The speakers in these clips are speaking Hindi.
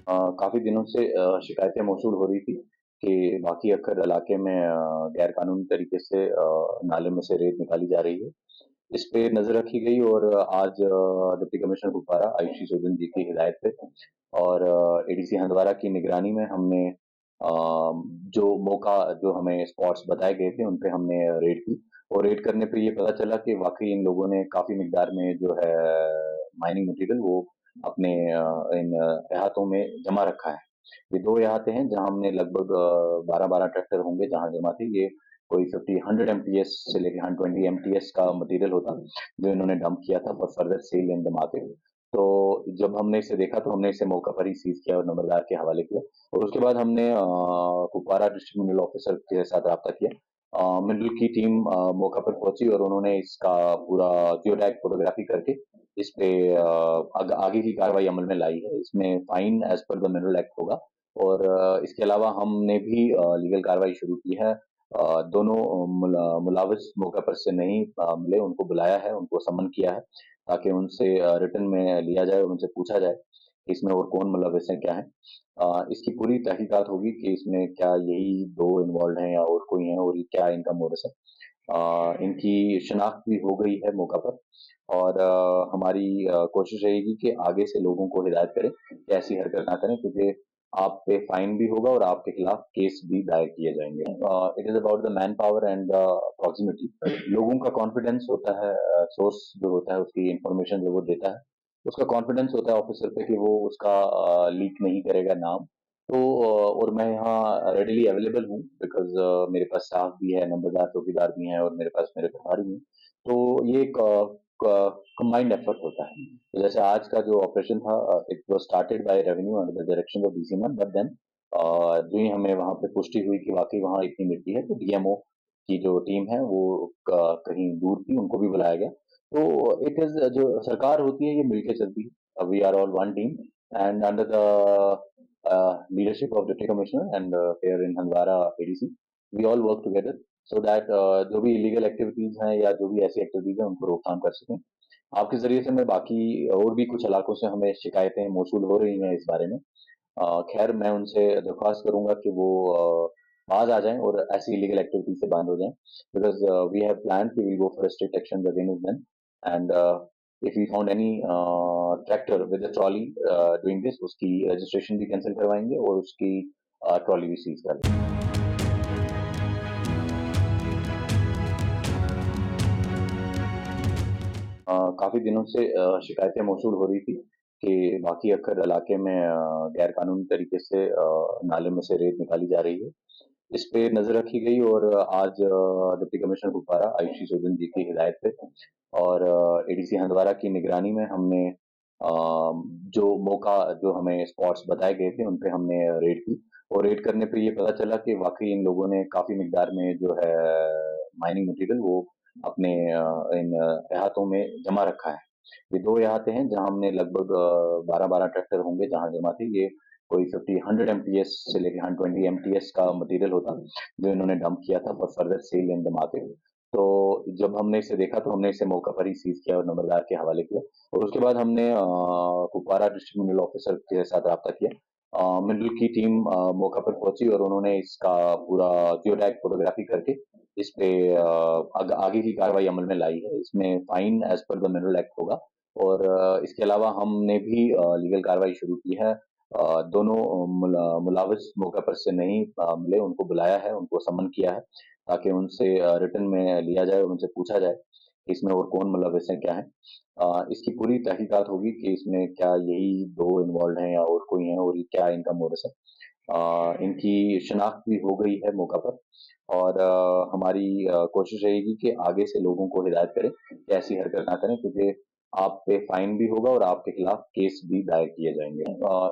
काफ़ी दिनों से शिकायतें मौसूल हो रही थी कि बाकी अक्कर इलाके में गैर कानूनी तरीके से नाले में से रेत निकाली जा रही है। इस पे नज़र रखी गई और आज डिप्टी कमिश्नर कुपवारा आयुषी चौधरी जी की हिदायत पे और एडीसी हंदवारा की निगरानी में हमने जो हमें स्पॉट्स बताए गए थे, उन पे हमने रेड की और रेड करने पे ये पता चला कि वाक़ई इन लोगों ने काफ़ी मिकदार में जो है माइनिंग मटीरियल वो अपने इन इहातों में जमा रखा है। ये 2 इहाते हैं जहाँ हमने लगभग 12-12 ट्रैक्टर होंगे जहाँ जमा थे। ये कोई 100 एमटीएस से लेके 120 एमटीएस का मटीरियल होता, जो इन्होंने डंप किया था for further sale in the market. तो जब हमने इसे देखा तो हमने इसे मौका पर ही सीज़ किया और नंबरदार के हवाले किया और उसके बाद हमने कुपवारा डिस्ट्रिक्ट मिनरल ऑफिसर के साथ राब्ता किया। मिनरल की टीम मौका पर पहुंची और उन्होंने इसका पूरा जियोटैग फोटोग्राफी करके इस पे आगे की कार्रवाई अमल में लाई है। इसमें fine as per the mineral act होगा और इसके अलावा हमने भी लीगल कार्रवाई शुरू की है। दोनों मुलाविस मौके पर से नहीं मिले, उनको बुलाया है, उनको समन किया है ताकि उनसे रिटर्न में लिया जाए और उनसे पूछा जाए कि इसमें और कौन मुलविस है, क्या है। इसकी पूरी तहकीकात होगी कि इसमें क्या यही दो इन्वॉल्व हैं या और कोई है और ये क्या इनका मोडस है। इनकी शिनाख्त भी हो गई है मौका पर और हमारी कोशिश रहेगी कि आगे से लोगों को हिदायत करें कि ऐसी हरकत ना करें, क्योंकि आप पे फाइन भी होगा और आपके खिलाफ केस भी दायर किए जाएंगे। It is about the man power and the proximity. लोगों का कॉन्फिडेंस होता है, सोर्स जो होता है उसकी इंफॉर्मेशन जो वो देता है, उसका कॉन्फिडेंस होता है ऑफिसर पे कि वो उसका लीक नहीं करेगा नाम। तो और मैं यहाँ रेडिली अवेलेबल हूँ बिकॉज मेरे पास स्टाफ भी है, नंबरदार चौकीदार भी हैं और मेरे पास मेरे प्रभारी भी हैं। तो ये एक कंबाइंड एफर्ट होता है। तो जैसे आज का जो ऑपरेशन था, it was started by revenue under the direction of DC ma'am, but then जो ही हमें वहाँ पे पुष्टि हुई कि वाकई वहाँ इतनी मिट्टी है, तो डीएमओ की जो टीम है वो कहीं दूर थी, उनको भी बुलाया गया। तो इट इज जो सरकार होती है ये मिलके चलती है। We are all one team and under the leadership of Deputy Commissioner and here in Handwara ADC, we all work together so that जो भी इलीगल एक्टिविटीज हैं या जो भी ऐसी एक्टिविटीज हैं उनको रोकथाम कर सकें। आपके जरिए से मैं बाकी और भी कुछ इलाकों से हमें शिकायतें मौसूल हो रही हैं इस बारे में। खैर मैं उनसे दरख्वास्त करूंगा कि वो बाज आ जाएं और ऐसी इलीगल एक्टिविटी से बांध हो जाएं बिकॉज वी हैव प्लान कि we go for strict action against them and if we found any tractor with a trolley doing this, उसकी रजिस्ट्रेशन भी कैंसिल करवाएंगे और उसकी ट्रॉली भी सीज कर देंगे। काफ़ी दिनों से शिकायतें मौसूल हो रही थी कि बाकी अक्कर इलाके में गैर कानूनी तरीके से नाले में से रेत निकाली जा रही है। इस पे नज़र रखी गई और आज डिप्टी कमिश्नर कुपवारा आयुषी चौधरी जी की हिदायत पे और एडीसी हंदवारा की निगरानी में हमने जो हमें स्पॉट्स बताए गए थे, उन पे हमने रेड की और रेड करने पे ये पता चला कि वाक़ई इन लोगों ने काफ़ी मिकदार में जो है माइनिंग मटीरियल वो अपने इन इहातों में जमा रखा है। ये 2 इहाते हैं जहाँ हमने लगभग 12-12 ट्रैक्टर होंगे जहाँ जमा थे। ये कोई 100 एमटीएस से लेके 120 एमटीएस का मटीरियल होता, जो इन्होंने डंप किया था for further sale in the market. तो जब हमने इसे देखा तो हमने इसे मौका पर ही सीज़ किया और नंबरदार के हवाले किया और उसके बाद हमने कुपवारा डिस्ट्रिक्ट मिनरल ऑफिसर के साथ राब्ता किया। मिनरल की टीम मौका पर पहुंची और उन्होंने इसका पूरा जियोटैग फोटोग्राफी करके इस पे आगे की कार्रवाई अमल में लाई है। इसमें fine as per the mineral act होगा और इसके अलावा हमने भी लीगल कार्रवाई शुरू की है। दोनों मुलाविस मौके पर से नहीं मिले, उनको बुलाया है, उनको समन किया है ताकि उनसे रिटर्न में लिया जाए और उनसे पूछा जाए कि इसमें और कौन मुलविस है, क्या है। इसकी पूरी तहकीकात होगी कि इसमें क्या यही दो इन्वॉल्व हैं या और कोई है और ये क्या इनका मोडस है। इनकी शिनाख्त भी हो गई है मौका पर और हमारी कोशिश रहेगी कि आगे से लोगों को हिदायत करें कि ऐसी हरकत ना करें, क्योंकि आप पे फाइन भी होगा और आपके खिलाफ केस भी दायर किए जाएंगे।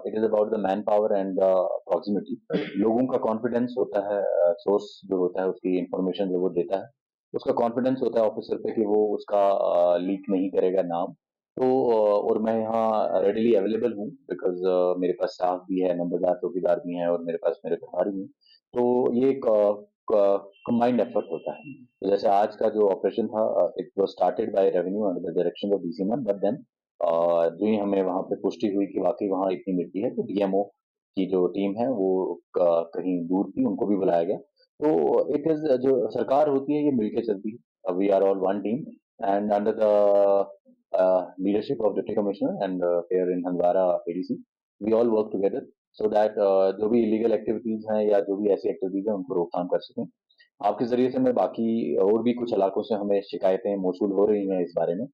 It is about the man power and the proximity. लोगों का कॉन्फिडेंस होता है, सोर्स जो होता है उसकी इंफॉर्मेशन जो वो देता है, उसका कॉन्फिडेंस होता है ऑफिसर पे कि वो उसका लीक नहीं करेगा नाम। तो और मैं यहाँ रेडिली अवेलेबल हूँ बिकॉज मेरे पास स्टाफ भी है, नंबरदार चौकीदार भी हैं और मेरे पास मेरे प्रभारी भी हैं। तो ये एक कंबाइंड एफर्ट होता है। तो जैसे आज का जो ऑपरेशन था, it was started by revenue under the direction of DC ma'am, but then जो ही हमें वहाँ पे पुष्टि हुई कि वाकई वहाँ इतनी मिट्टी है, तो डीएमओ की जो टीम है वो कहीं दूर थी, उनको भी बुलाया गया। तो इट इज़ जो सरकार होती है ये मिलके चलती है। We are all one team and under the leadership of deputy commissioner and here in Handwara ADC, we all work together so that जो भी इलीगल एक्टिविटीज़ हैं या जो भी ऐसी एक्टिविटीज़ हैं उनको रोकथाम कर सकें। आपके ज़रिए से मैं बाकी और भी कुछ इलाकों से हमें शिकायतें मौसूल हो रही हैं इस बारे में।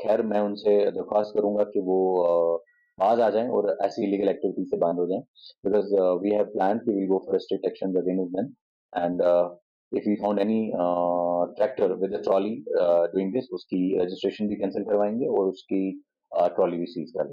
खैर मैं उनसे दरख्वास्त करूँगा कि वो बाज़ आ जाएँ और ऐसी इलीगल एक्टिविटी से बांद हो जाएँ बिकॉज़ वी हैव प्लान्ड कि we go for strict action against them and if we found any tractor with a trolley doing this उसकी रजिस्ट्रेशन भी कैंसल करवाएँगे और उसकी ट्रॉली भी सीज़ कर